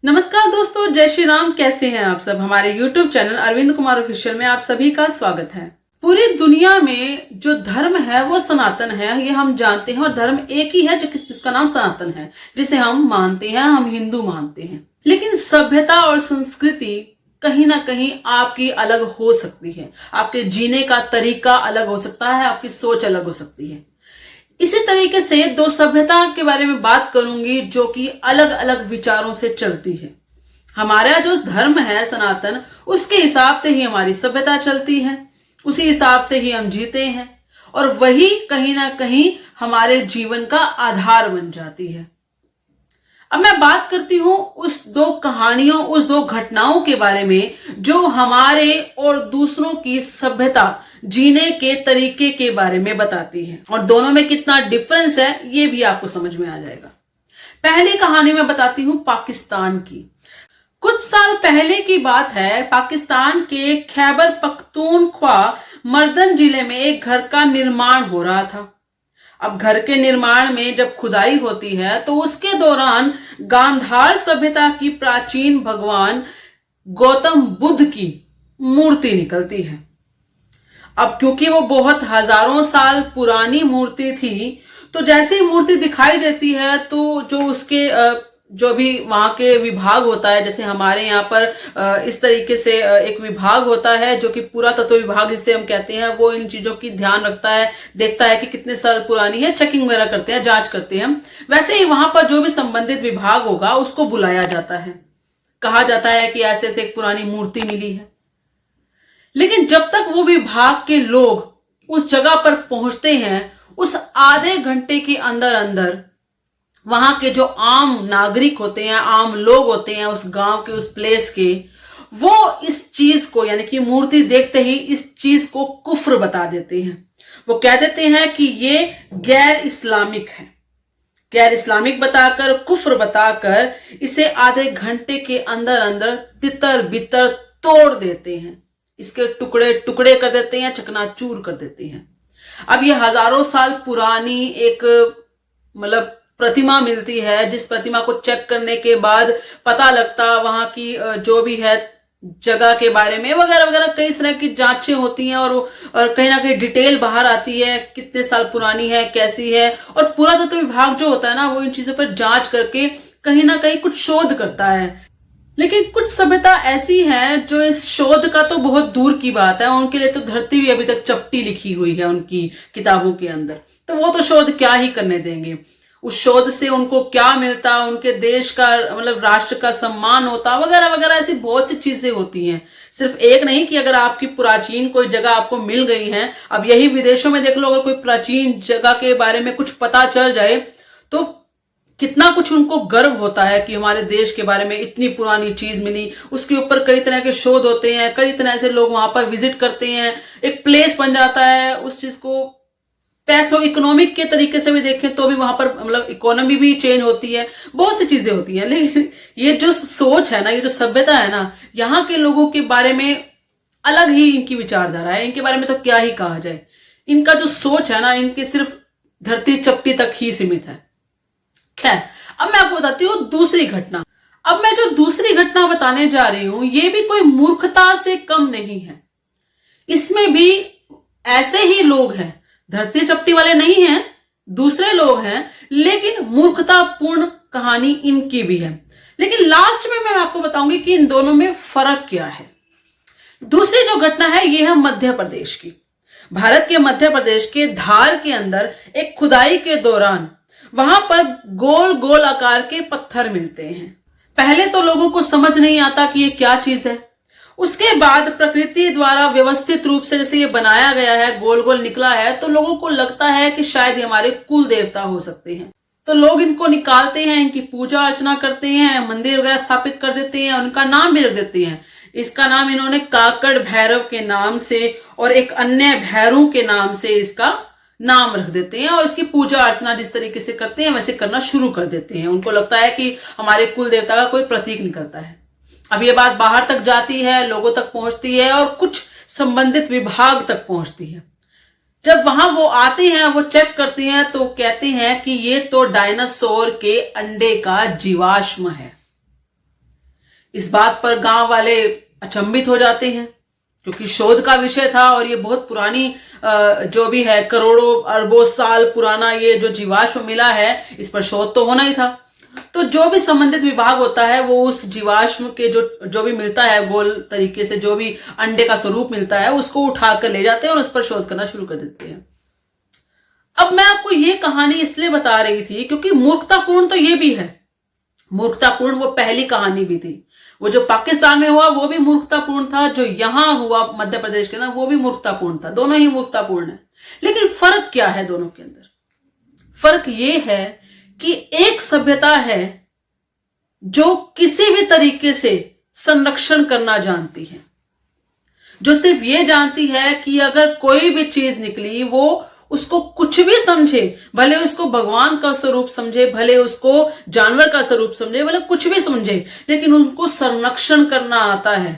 नमस्कार दोस्तों, जय श्री राम। कैसे हैं आप सब। हमारे YouTube channel Arvind Kumar official में आप सभी का स्वागत है। पूरी दुनिया में जो धर्म है वो सनातन है, ये हम जानते हैं। और धर्म एक ही है जिसका नाम सनातन है, जिसे हम मानते हैं, हम हिंदू मानते हैं। लेकिन सभ्यता और संस्कृति कहीं ना कहीं आपकी अलग हो सकती है। आपके जीने का तरीका अलग हो सकता है, आपकी सोच अलग हो सकती है। इसी तरीके से दो सभ्यता के बारे में बात करूंगी जो कि अलग अलग विचारों से चलती है। हमारा जो धर्म है सनातन, उसके हिसाब से ही हमारी सभ्यता चलती है, उसी हिसाब से ही हम जीते हैं और वही कहीं ना कहीं हमारे जीवन का आधार बन जाती है। अब मैं बात करती हूं उस दो कहानियों, उस दो घटनाओं के बारे में जो हमारे और दूसरों की सभ्यता, जीने के तरीके के बारे में बताती है। और दोनों में कितना डिफरेंस है ये भी आपको समझ में आ जाएगा। पहली कहानी मैं बताती हूं पाकिस्तान की। कुछ साल पहले की बात है। पाकिस्तान के खैबर पख्तूनख्वा मर्दन जिले में एक घर का निर्माण हो रहा था। अब घर के निर्माण में जब खुदाई होती है तो उसके दौरान गांधार सभ्यता की प्राचीन भगवान गौतम बुद्ध की मूर्ति निकलती है। अब क्योंकि वो बहुत हजारों साल पुरानी मूर्ति थी, तो जैसे ही मूर्ति दिखाई देती है तो जो उसके जो भी वहां के विभाग होता है, जैसे हमारे यहाँ पर इस तरीके से एक विभाग होता है जो कि पुरातत्व विभाग जिसे हम कहते हैं, वो इन चीजों की ध्यान रखता है, देखता है कि कितने साल पुरानी है, चेकिंग वगैरह करते हैं, जांच करते हैं। वैसे ही वहां पर जो भी संबंधित विभाग होगा उसको बुलाया जाता है, कहा जाता है कि ऐसे ऐसे एक पुरानी मूर्ति मिली है। लेकिन जब तक वो विभाग के लोग उस जगह पर पहुंचते हैं, उस आधे घंटे के अंदर अंदर वहां के जो आम नागरिक होते हैं, आम लोग होते हैं उस गांव के, उस प्लेस के, वो इस चीज को, यानी कि मूर्ति देखते ही इस चीज को कुफ्र बता देते हैं। वो कह देते हैं कि ये गैर इस्लामिक है। गैर इस्लामिक बताकर, कुफ्र बताकर इसे आधे घंटे के अंदर अंदर तितर बितर तोड़ देते हैं, इसके टुकड़े टुकड़े कर देते हैं, चकनाचूर कर देते हैं। अब ये हजारों साल पुरानी एक मतलब प्रतिमा मिलती है, जिस प्रतिमा को चेक करने के बाद पता लगता वहां की जो भी है जगह के बारे में वगैरह वगैरह कई तरह की जांचें होती हैं और कहीं ना कहीं डिटेल बाहर आती है, कितने साल पुरानी है, कैसी है। और पुरातत्व विभाग जो होता है ना, वो इन चीजों पर जांच करके कहीं ना कहीं कुछ शोध करता है। लेकिन कुछ सभ्यता ऐसी है जो इस शोध का तो बहुत दूर की बात है, उनके लिए तो धरती भी अभी तक चपटी लिखी हुई है उनकी किताबों के अंदर, तो वो तो शोध क्या ही करने देंगे। उस शोध से उनको क्या मिलता, उनके देश का मतलब राष्ट्र का सम्मान होता वगैरह वगैरह, ऐसी बहुत सी चीजें होती हैं। सिर्फ एक नहीं कि अगर आपकी प्राचीन कोई जगह आपको मिल गई है, अब यही विदेशों में देख लो, अगर कोई प्राचीन जगह के बारे में कुछ पता चल जाए तो कितना कुछ उनको गर्व होता है कि हमारे देश के बारे में इतनी पुरानी चीज मिली। उसके ऊपर कई तरह के शोध होते हैं, कई तरह से लोग वहां पर विजिट करते हैं, एक प्लेस बन जाता है। उस चीज को पैसों, इकोनॉमिक के तरीके से भी देखें तो भी वहां पर मतलब इकोनॉमी भी चेंज होती है, बहुत सी चीजें होती हैं। लेकिन ये जो सोच है ना, ये जो सभ्यता है ना, यहाँ के लोगों के बारे में अलग ही इनकी विचारधारा है। इनके बारे में तो क्या ही कहा जाए। इनका जो सोच है ना, इनके सिर्फ धरती चपटी तक ही सीमित है। खैर, अब मैं आपको बताती हूँ दूसरी घटना। अब मैं जो दूसरी घटना बताने जा रही हूं, ये भी कोई मूर्खता से कम नहीं है। इसमें भी ऐसे ही लोग हैं, धरती चपटी वाले नहीं हैं, दूसरे लोग हैं, लेकिन मूर्खतापूर्ण कहानी इनकी भी है। लेकिन लास्ट में मैं आपको बताऊंगी कि इन दोनों में फर्क क्या है। दूसरी जो घटना है ये है मध्य प्रदेश की। भारत के मध्य प्रदेश के धार के अंदर एक खुदाई के दौरान वहां पर गोल गोल आकार के पत्थर मिलते हैं। पहले तो लोगों को समझ नहीं आता कि ये क्या चीज है। उसके बाद प्रकृति द्वारा व्यवस्थित रूप से जैसे ये बनाया गया है, गोल गोल निकला है, तो लोगों को लगता है कि शायद ये हमारे कुल देवता हो सकते हैं। तो लोग इनको निकालते हैं, इनकी पूजा अर्चना करते हैं, मंदिर वगैरह स्थापित कर देते हैं, उनका नाम भी रख देते हैं। इसका नाम इन्होंने काकड़ भैरव के नाम से और एक अन्य भैरू के नाम से इसका नाम रख देते हैं, और इसकी पूजा अर्चना जिस तरीके से करते हैं वैसे करना शुरू कर देते हैं। उनको लगता है कि हमारे कुल देवता का कोई प्रतीक निकलता है। अब ये बात बाहर तक जाती है, लोगों तक पहुंचती है और कुछ संबंधित विभाग तक पहुंचती है। जब वहां वो आते हैं, वो चेक करते हैं, तो कहते हैं कि ये तो डायनासोर के अंडे का जीवाश्म है। इस बात पर गांव वाले अचंभित हो जाते हैं, क्योंकि शोध का विषय था और ये बहुत पुरानी जो भी है करोड़ों अरबों साल पुराना ये जो जीवाश्म मिला है, इस पर शोध तो होना ही था। तो जो भी संबंधित विभाग होता है वो उस जीवाश्म के जो भी मिलता है गोल तरीके से, जो भी अंडे का स्वरूप मिलता है, उसको उठाकर ले जाते हैं और उस पर शोध करना शुरू कर देते हैं। अब मैं आपको ये कहानी इसलिए बता रही थी क्योंकि मूर्खतापूर्ण तो ये भी है, मूर्खतापूर्ण वो पहली कहानी भी थी। वो जो पाकिस्तान में हुआ वो भी मूर्खतापूर्ण था, जो यहां हुआ मध्य प्रदेश के अंदर वो भी मूर्खतापूर्ण था। दोनों ही मूर्खतापूर्ण है। लेकिन फर्क क्या है दोनों के अंदर? फर्क ये है कि एक सभ्यता है जो किसी भी तरीके से संरक्षण करना जानती है, जो सिर्फ ये जानती है कि अगर कोई भी चीज निकली वो उसको कुछ भी समझे, भले उसको भगवान का स्वरूप समझे, भले उसको जानवर का स्वरूप समझे, भले कुछ भी समझे, लेकिन उनको संरक्षण करना आता है।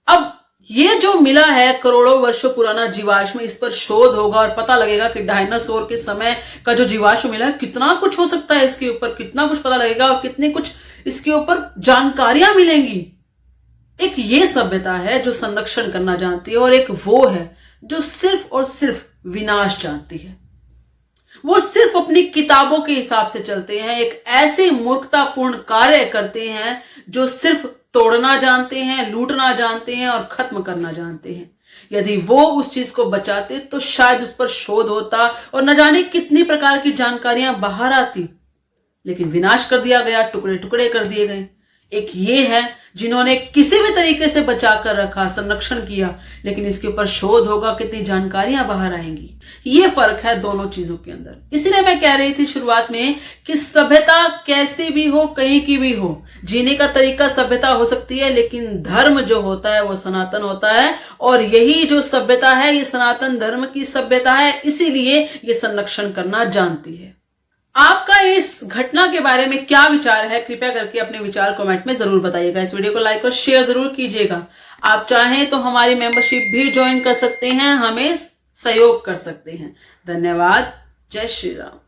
अब ये जो मिला है करोड़ों वर्षों पुराना जीवाश्म, इस पर शोध होगा और पता लगेगा कि डायनासोर के समय का जो जीवाश्म मिला है कितना कुछ हो सकता है, इसके ऊपर कितना कुछ पता लगेगा और कितनी कुछ इसके ऊपर जानकारियां मिलेंगी। एक ये सभ्यता है जो संरक्षण करना जानती है और एक वो है जो सिर्फ और सिर्फ विनाश जानती है। वो सिर्फ अपनी किताबों के हिसाब से चलते हैं, एक ऐसे मूर्खतापूर्ण कार्य करते हैं जो सिर्फ तोड़ना जानते हैं, लूटना जानते हैं और खत्म करना जानते हैं। यदि वो उस चीज को बचाते तो शायद उस पर शोध होता और न जाने कितनी प्रकार की जानकारियां बाहर आती, लेकिन विनाश कर दिया गया, टुकड़े टुकड़े कर दिए गए। एक ये है जिन्होंने किसी भी तरीके से बचा कर रखा, संरक्षण किया, लेकिन इसके ऊपर शोध होगा, कितनी जानकारियां बाहर आएंगी। ये फर्क है दोनों चीजों के अंदर। इसीलिए मैं कह रही थी शुरुआत में कि सभ्यता कैसी भी हो, कहीं की भी हो, जीने का तरीका सभ्यता हो सकती है, लेकिन धर्म जो होता है वो सनातन होता है। और यही जो सभ्यता है ये सनातन धर्म की सभ्यता है, इसीलिए ये संरक्षण करना जानती है। आपका इस घटना के बारे में क्या विचार है? कृपया करके अपने विचार कमेंट में जरूर बताइएगा। इस वीडियो को लाइक और शेयर जरूर कीजिएगा। आप चाहें तो हमारी मेंबरशिप भी ज्वाइन कर सकते हैं, हमें सहयोग कर सकते हैं। धन्यवाद। जय श्री राम।